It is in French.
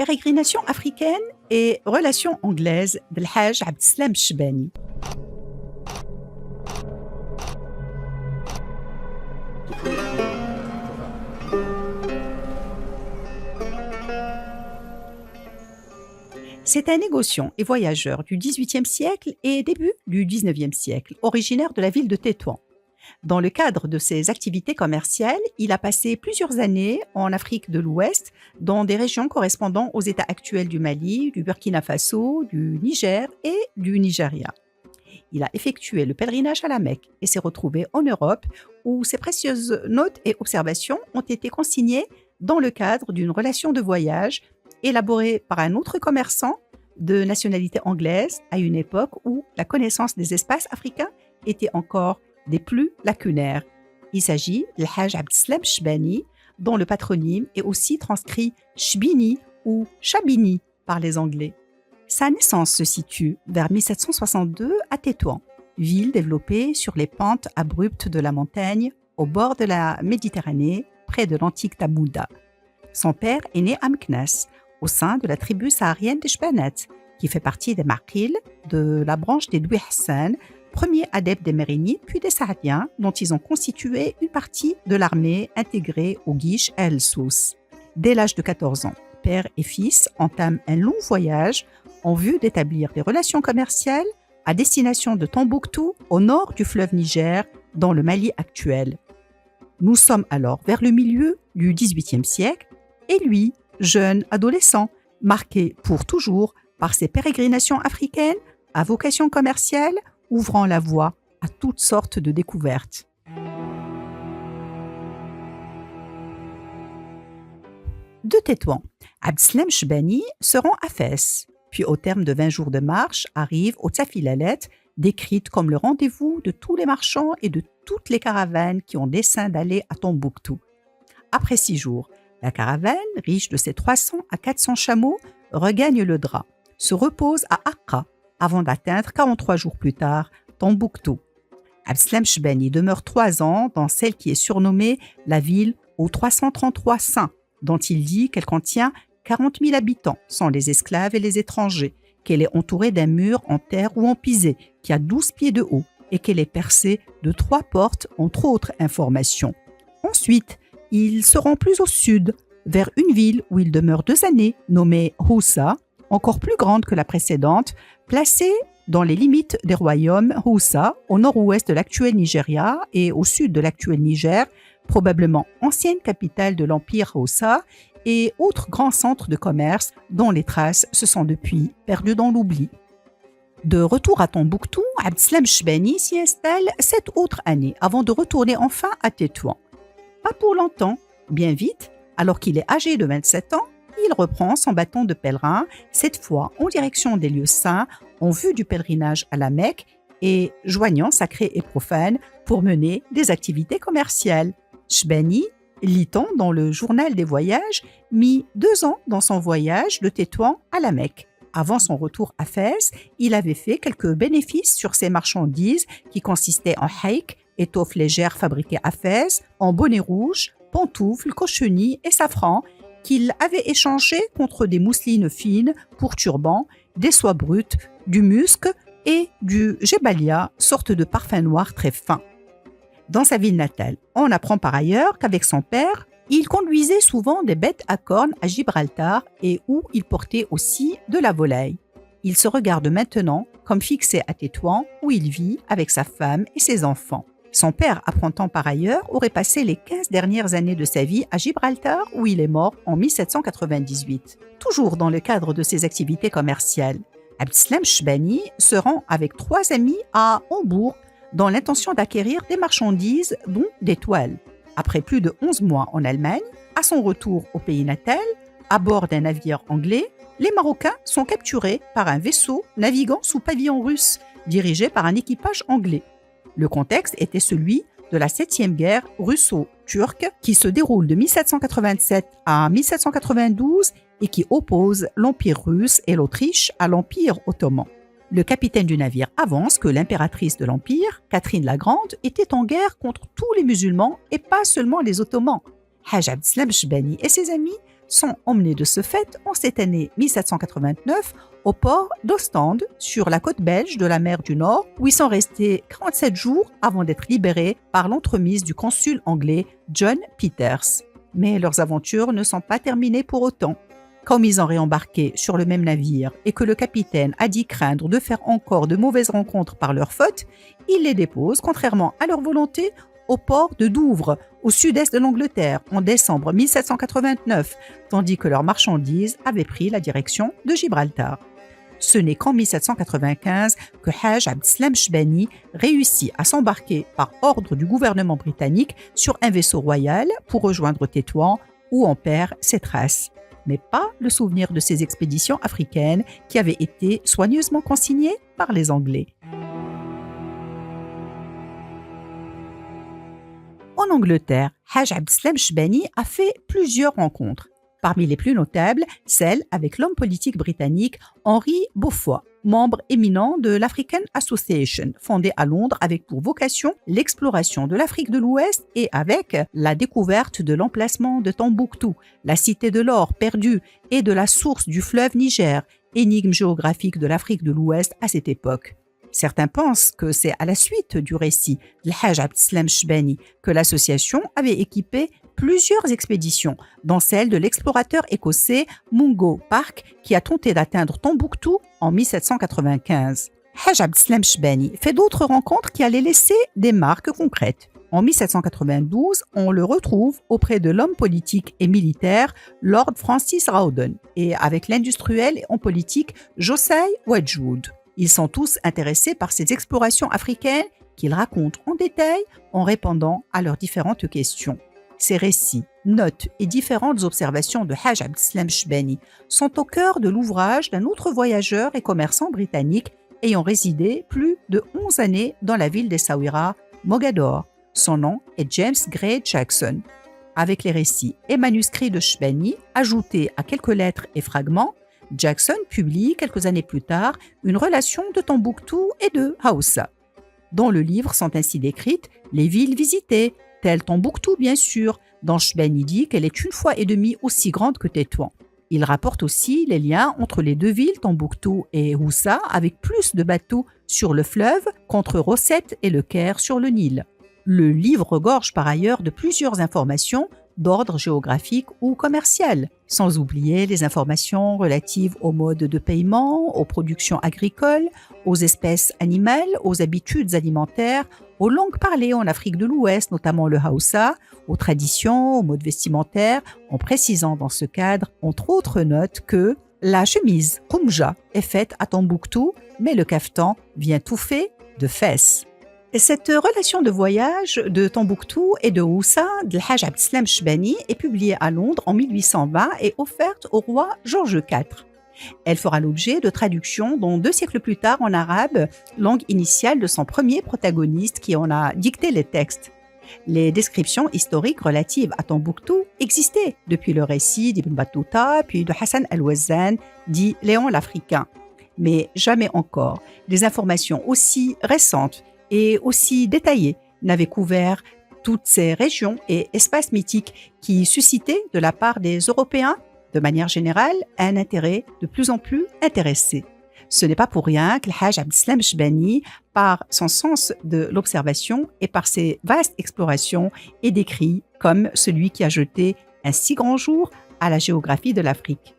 Pérégrination africaine et relations anglaises de l'Hajj Abdeslam Chebani. C'est un négociant et voyageur du XVIIIe siècle et début du XIXe siècle, originaire de la ville de Tétouan. Dans le cadre de ses activités commerciales, il a passé plusieurs années en Afrique de l'Ouest, dans des régions correspondant aux États actuels du Mali, du Burkina Faso, du Niger et du Nigeria. Il a effectué le pèlerinage à la Mecque et s'est retrouvé en Europe, où ses précieuses notes et observations ont été consignées dans le cadre d'une relation de voyage élaborée par un autre commerçant de nationalité anglaise à une époque où la connaissance des espaces africains était encore des plus lacunaires. Il s'agit de l'Hajj Abdeslam Chebani, dont le patronyme est aussi transcrit Chbini ou Chabini par les Anglais. Sa naissance se situe vers 1762 à Tétouan, ville développée sur les pentes abruptes de la montagne, au bord de la Méditerranée, près de l'antique Tabouda. Son père est né à Meknès, au sein de la tribu saharienne des Chbanat, qui fait partie des Maqil, de la branche des Douy Hassan, premier adepte des Mérinides puis des Saadiens, dont ils ont constitué une partie de l'armée intégrée au Guiche el-Sous. Dès l'âge de 14 ans, père et fils entament un long voyage en vue d'établir des relations commerciales à destination de Tombouctou, au nord du fleuve Niger, dans le Mali actuel. Nous sommes alors vers le milieu du XVIIIe siècle et lui, jeune adolescent, marqué pour toujours par ses pérégrinations africaines à vocation commerciale, ouvrant la voie à toutes sortes de découvertes. De Tétouan, Abdeslam Chebani se rend à Fès, puis au terme de 20 jours de marche, arrive au Tsafilalet, décrite comme le rendez-vous de tous les marchands et de toutes les caravanes qui ont dessein d'aller à Tombouctou. Après 6 jours, la caravane, riche de ses 300 à 400 chameaux, regagne le Dra, se repose à Akka, avant d'atteindre 43 jours plus tard Tombouctou. Abdeslam Chebani demeure 3 ans dans celle qui est surnommée la ville aux 333 saints, dont il dit qu'elle contient 40 000 habitants, sans les esclaves et les étrangers, qu'elle est entourée d'un mur en terre ou en pisé, qui a 12 pieds de haut, et qu'elle est percée de 3 portes, entre autres informations. Ensuite, il se rend plus au sud, vers une ville où il demeure 2 années, nommée Houssa, encore plus grande que la précédente, placée dans les limites des royaumes Houssa, au nord-ouest de l'actuel Nigeria et au sud de l'actuel Niger, probablement ancienne capitale de l'empire Houssa et autres grands centres de commerce dont les traces se sont depuis perdues dans l'oubli. De retour à Tombouctou, Abdeslam Chebani s'y installe 7 autres années avant de retourner enfin à Tétouan. Pas pour longtemps, bien vite, alors qu'il est âgé de 27 ans, il reprend son bâton de pèlerin, cette fois en direction des lieux saints, en vue du pèlerinage à la Mecque et joignant sacré et profane pour mener des activités commerciales. Chebani, lit-on dans le journal des voyages, mit 2 ans dans son voyage de Tétouan à la Mecque. Avant son retour à Fès, il avait fait quelques bénéfices sur ses marchandises qui consistaient en haïk, étoffes légères fabriquées à Fès, en bonnets rouges, pantoufles, cochenilles et safran, qu'il avait échangé contre des mousselines fines pour turbans, des soies brutes, du musc et du gébalia, sorte de parfum noir très fin. Dans sa ville natale, on apprend par ailleurs qu'avec son père, il conduisait souvent des bêtes à cornes à Gibraltar et où il portait aussi de la volaille. Il se regarde maintenant comme fixé à Tétouan où il vit avec sa femme et ses enfants. Son père, apprend-on par ailleurs, aurait passé les 15 dernières années de sa vie à Gibraltar où il est mort en 1798. Toujours dans le cadre de ses activités commerciales, Abdeslam Chebani se rend avec 3 amis à Hambourg dans l'intention d'acquérir des marchandises, dont des toiles. Après plus de 11 mois en Allemagne, à son retour au pays natal, à bord d'un navire anglais, les Marocains sont capturés par un vaisseau naviguant sous pavillon russe, dirigé par un équipage anglais. Le contexte était celui de la 7e guerre russo-turque qui se déroule de 1787 à 1792 et qui oppose l'Empire russe et l'Autriche à l'Empire ottoman. Le capitaine du navire avance que l'impératrice de l'Empire, Catherine la Grande, était en guerre contre tous les musulmans et pas seulement les Ottomans. Hajj Abdeslam Chebani et ses amis sont emmenés de ce fait en cette année 1789 au port d'Ostende, sur la côte belge de la mer du Nord, où ils sont restés 47 jours avant d'être libérés par l'entremise du consul anglais John Peters. Mais leurs aventures ne sont pas terminées pour autant. Comme ils ont réembarqué sur le même navire et que le capitaine a dit craindre de faire encore de mauvaises rencontres par leur faute, il les dépose, contrairement à leur volonté, au port de Douvres, au sud-est de l'Angleterre, en décembre 1789, tandis que leurs marchandises avaient pris la direction de Gibraltar. Ce n'est qu'en 1795 que Haj Abdeslam Chebani réussit à s'embarquer par ordre du gouvernement britannique sur un vaisseau royal pour rejoindre Tétouan, où on perd ses traces. Mais pas le souvenir de ces expéditions africaines qui avaient été soigneusement consignées par les Anglais. En Angleterre, Haj Abdeslam Chebani a fait plusieurs rencontres. Parmi les plus notables, celle avec l'homme politique britannique Henry Beaufoy, membre éminent de l'African Association, fondée à Londres avec pour vocation l'exploration de l'Afrique de l'Ouest et avec la découverte de l'emplacement de Tombouctou, la cité de l'or perdue et de la source du fleuve Niger, énigme géographique de l'Afrique de l'Ouest à cette époque. Certains pensent que c'est à la suite du récit de Haj Abdeslam Chebani que l'association avait équipé plusieurs expéditions, dont celle de l'explorateur écossais Mungo Park qui a tenté d'atteindre Tombouctou en 1795. Haj Abdeslam Chebani fait d'autres rencontres qui allaient laisser des marques concrètes. En 1792, on le retrouve auprès de l'homme politique et militaire Lord Francis Rawdon et avec l'industriel en politique Josiah Wedgwood. Ils sont tous intéressés par ces explorations africaines qu'il raconte en détail en répondant à leurs différentes questions. Ces récits, notes et différentes observations de Haj Abdeslam Chebani sont au cœur de l'ouvrage d'un autre voyageur et commerçant britannique ayant résidé plus de 11 années dans la ville d'Essaouira, Mogador. Son nom est James Gray Jackson. Avec les récits et manuscrits de Chebani, ajoutés à quelques lettres et fragments, Jackson publie quelques années plus tard une relation de Tombouctou et de Haoussa. Dans le livre sont ainsi décrites les villes visitées, telle Tombouctou bien sûr, dont Chebani dit qu'elle est une fois et demie aussi grande que Tétouan. Il rapporte aussi les liens entre les deux villes, Tombouctou et Houssa, avec plus de bateaux sur le fleuve qu'entre Rosette et le Caire sur le Nil. Le livre regorge par ailleurs de plusieurs informations d'ordre géographique ou commercial, sans oublier les informations relatives aux modes de paiement, aux productions agricoles, aux espèces animales, aux habitudes alimentaires, aux langues parlées en Afrique de l'Ouest, notamment le Haoussa, aux traditions, aux modes vestimentaires, en précisant dans ce cadre, entre autres notes, que la chemise Koumja est faite à Tombouctou, mais le caftan vient tout fait de Fès. Cette relation de voyage de Tombouctou et de Houssa de Haj Abdeslam Chebani est publiée à Londres en 1820 et offerte au roi George IV. Elle fera l'objet de traductions dont 2 siècles plus tard en arabe, langue initiale de son premier protagoniste qui en a dicté les textes. Les descriptions historiques relatives à Tombouctou existaient depuis le récit d'Ibn Battuta puis de Hassan al-Wazzan, dit Léon l'Africain. Mais jamais encore des informations aussi récentes et aussi détaillées n'avaient couvert toutes ces régions et espaces mythiques qui suscitaient de la part des Européens, de manière générale, un intérêt de plus en plus intéressé. Ce n'est pas pour rien que le Haj Abdeslam Chebani, par son sens de l'observation et par ses vastes explorations, est décrit comme celui qui a jeté un si grand jour à la géographie de l'Afrique.